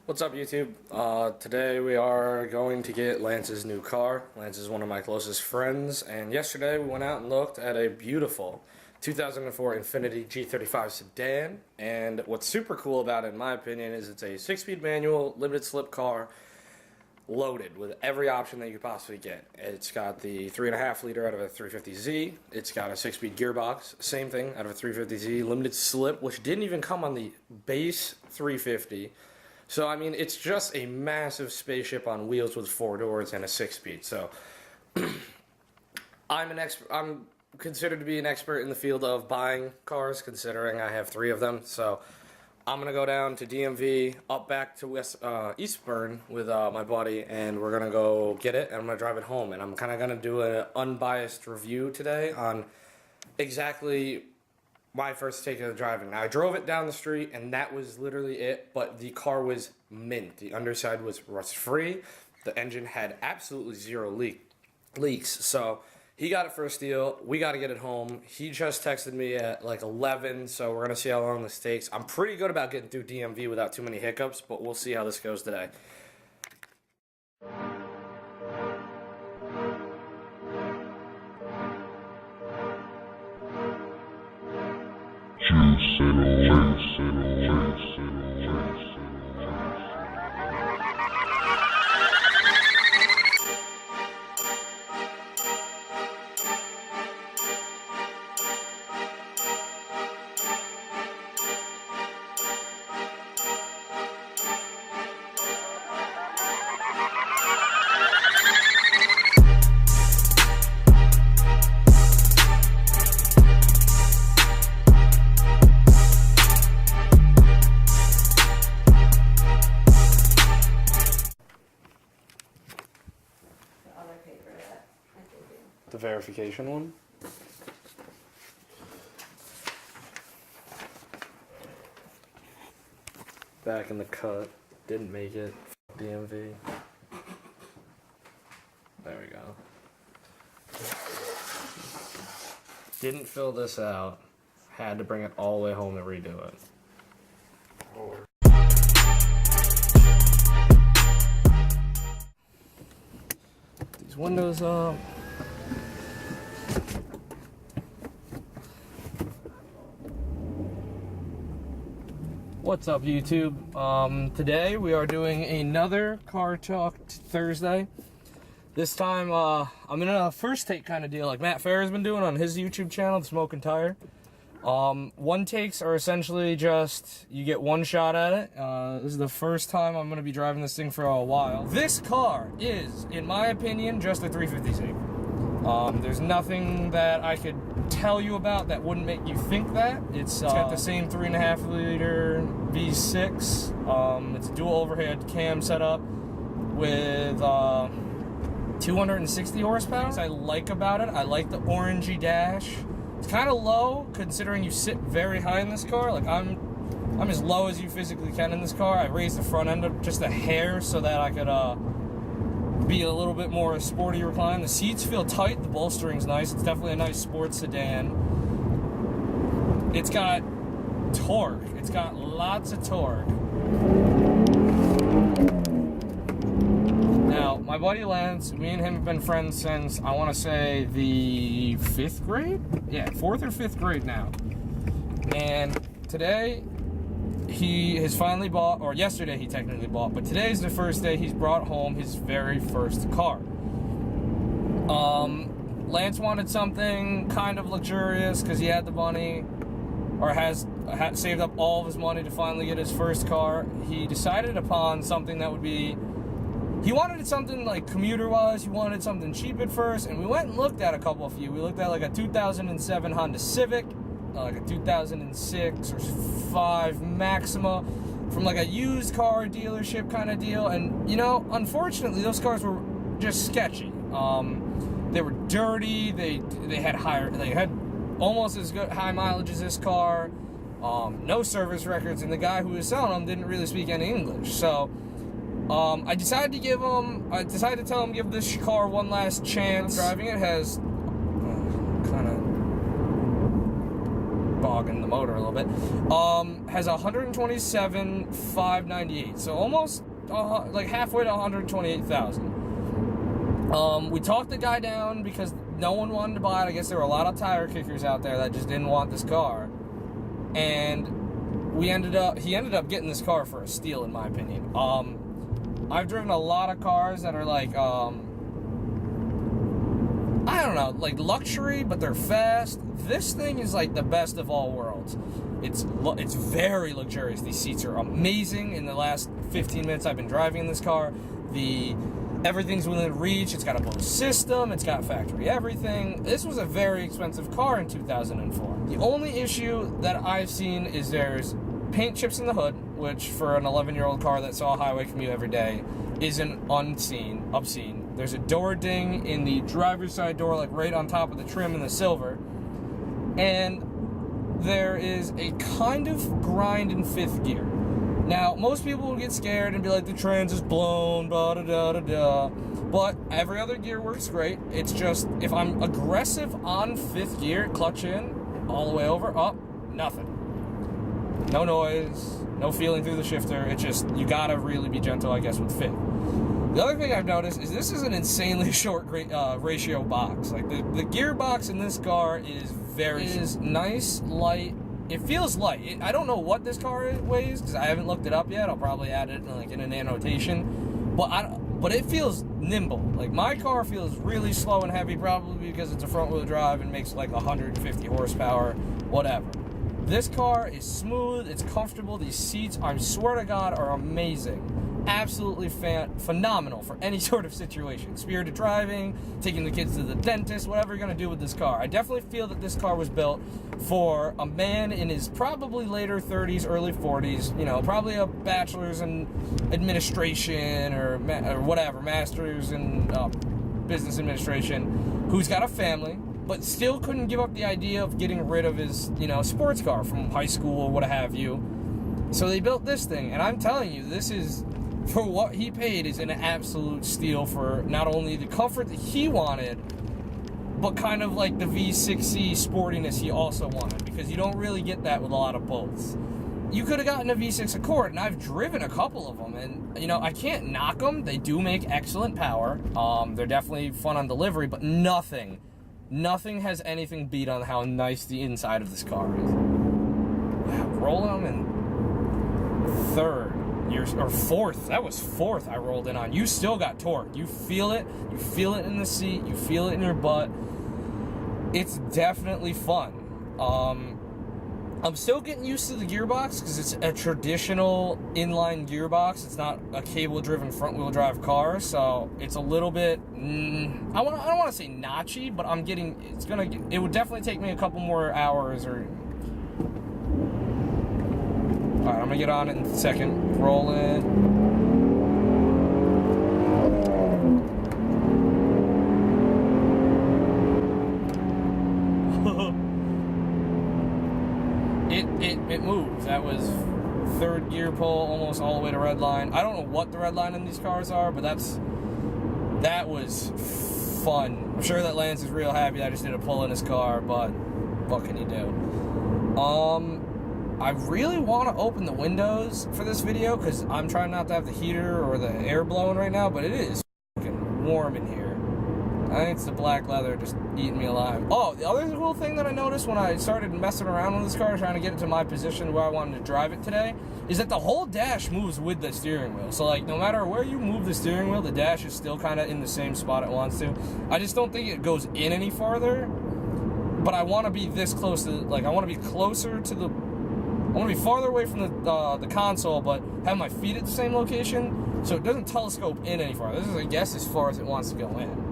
What's up, YouTube? Today we are going to get Lance's new car. Lance is one of my closest friends, and yesterday we went out and looked at a beautiful 2004 Infiniti G35 sedan. And what's super cool about it, in my opinion, is it's a 6-speed manual, limited slip car, loaded with every option that you could possibly get. It's got the 3.5 liter out of a 350Z. It's got a 6-speed gearbox, same thing, out of a 350Z, limited slip, which didn't even come on the base 350. So, I mean, it's just a massive spaceship on wheels with 4 doors and a 6-speed. So, I'm considered to be an expert in the field of buying cars, considering I have 3 of them. So, I'm going to go down to DMV, up back to Eastburn with my buddy, and we're going to go get it, and I'm going to drive it home. And I'm kind of going to do an unbiased review today on exactly my first take of driving. Now, I drove it down the street, and that was literally it, but the car was mint. The underside was rust-free. The engine had absolutely 0 leaks. So he got it for a steal. We got to get it home. He just texted me at like 11, so we're going to see how long this takes. I'm pretty good about getting through DMV without too many hiccups, but we'll see how this goes today. The verification one. Back in the cut. Didn't make it. DMV. There we go. Didn't fill this out. Had to bring it all the way home and redo it. These windows up. What's up, YouTube? Today we are doing another Car Talk Thursday. This time I'm in a first take kind of deal like Matt Farah's been doing on his YouTube channel, The Smoking Tire. One takes are essentially just, you get one shot at it. This is the first time I'm going to be driving this thing for a while. This car is, in my opinion, just a 350Z. There's nothing that I could tell you about that wouldn't make you think that. It's got the same 3.5 liter V6. It's a dual overhead cam setup with 260 horsepower. What I like about it, I like the orangey dash. It's kind of low considering you sit very high in this car. Like I'm as low as you physically can in this car. I raised the front end up just a hair so that I could be a little bit more sporty recline. The seats feel tight, the bolstering's nice. It's definitely a nice sports sedan. It's got torque. It's got lots of torque. Now, my buddy Lance, me and him have been friends since, I want to say, the 5th grade? Yeah, 4th or 5th grade now. And today, he has finally bought, or yesterday he technically bought, but today's the first day he's brought home his very first car. Lance wanted something kind of luxurious because he had the money, or had saved up all of his money to finally get his first car. He decided upon something that would be, he wanted something like commuter-wise, he wanted something cheap at first, and we went and looked at a couple of few. We looked at like a 2007 Honda Civic, like a 2006 or 5 Maxima from like a used car dealership kind of deal. And you know, unfortunately those cars were just sketchy. They were dirty, they had almost as good high mileage as this car, no service records, and the guy who was selling them didn't really speak any English. So I decided to tell him give this car one last chance. Driving it has kind of talking the motor a little bit. Has 127,598, so almost like halfway to 128,000. We talked the guy down because no one wanted to buy it. I guess there were a lot of tire kickers out there that just didn't want this car, and he ended up getting this car for a steal, in my opinion. I've driven a lot of cars that are like, I don't know, like luxury, but they're fast. This thing is like the best of all worlds. It's very luxurious. These seats are amazing. In the last 15 minutes I've been driving this car, everything's within reach. It's got a Bose system. It's got factory everything. This was a very expensive car in 2004. The only issue that I've seen is there's paint chips in the hood, which for an 11-year-old car that saw a highway commute every day isn't obscene. There's a door ding in the driver's side door, like right on top of the trim in the silver. And there is a kind of grind in 5th gear. Now, most people will get scared and be like, the trans is blown, blah, da, da, da, da. But every other gear works great. It's just, if I'm aggressive on 5th gear, clutch in, all the way over, up, nothing. No noise, no feeling through the shifter. It's just, you gotta really be gentle, I guess, with 5th. The other thing I've noticed is this is an insanely short ratio box. Like, the gearbox in this car is nice, light. It feels light. I don't know what this car weighs because I haven't looked it up yet. I'll probably add it in an annotation. But it feels nimble. Like, my car feels really slow and heavy, probably because it's a front-wheel drive and makes like 150 horsepower, whatever. This car is smooth. It's comfortable. These seats, I swear to God, are amazing. Absolutely phenomenal for any sort of situation. Spirited driving, taking the kids to the dentist, whatever you're going to do with this car. I definitely feel that this car was built for a man in his probably later 30s, early 40s, you know, probably a bachelor's in administration or whatever, master's in business administration, who's got a family, but still couldn't give up the idea of getting rid of his, you know, sports car from high school or what have you. So they built this thing, and I'm telling you, this is, for what he paid, is an absolute steal for not only the comfort that he wanted, but kind of like the V6C sportiness he also wanted, because you don't really get that with a lot of Bolts. You could have gotten a V6 Accord, and I've driven a couple of them, and, you know, I can't knock them. They do make excellent power. They're definitely fun on delivery, but nothing has anything beat on how nice the inside of this car is. Wow, rolling them in 3rd. Or 4th. That was 4th I rolled in on. You still got torque. You feel it. You feel it in the seat. You feel it in your butt. It's definitely fun. I'm still getting used to the gearbox because it's a traditional inline gearbox. It's not a cable-driven front-wheel drive car, so it's a little bit. I don't want to say notchy, but I'm getting. It would definitely take me a couple more hours or. Alright, I'm gonna get on it in a second. Roll it. It moves. That was 3rd gear pull, almost all the way to red line. I don't know what the red line in these cars are, but that was fun. I'm sure that Lance is real happy that I just did a pull in his car, but what can you do? I really want to open the windows for this video because I'm trying not to have the heater or the air blowing right now, but it is fucking warm in here. I think it's the black leather just eating me alive. Oh, the other cool thing that I noticed when I started messing around with this car, trying to get it to my position where I wanted to drive it today, is that the whole dash moves with the steering wheel. So, like, no matter where you move the steering wheel, the dash is still kind of in the same spot it wants to. I just don't think it goes in any farther, but I want to be this close to, like, I want to be closer to the, I want to be farther away from the console, but have my feet at the same location, so it doesn't telescope in any farther. This is, I guess, as far as it wants to go in.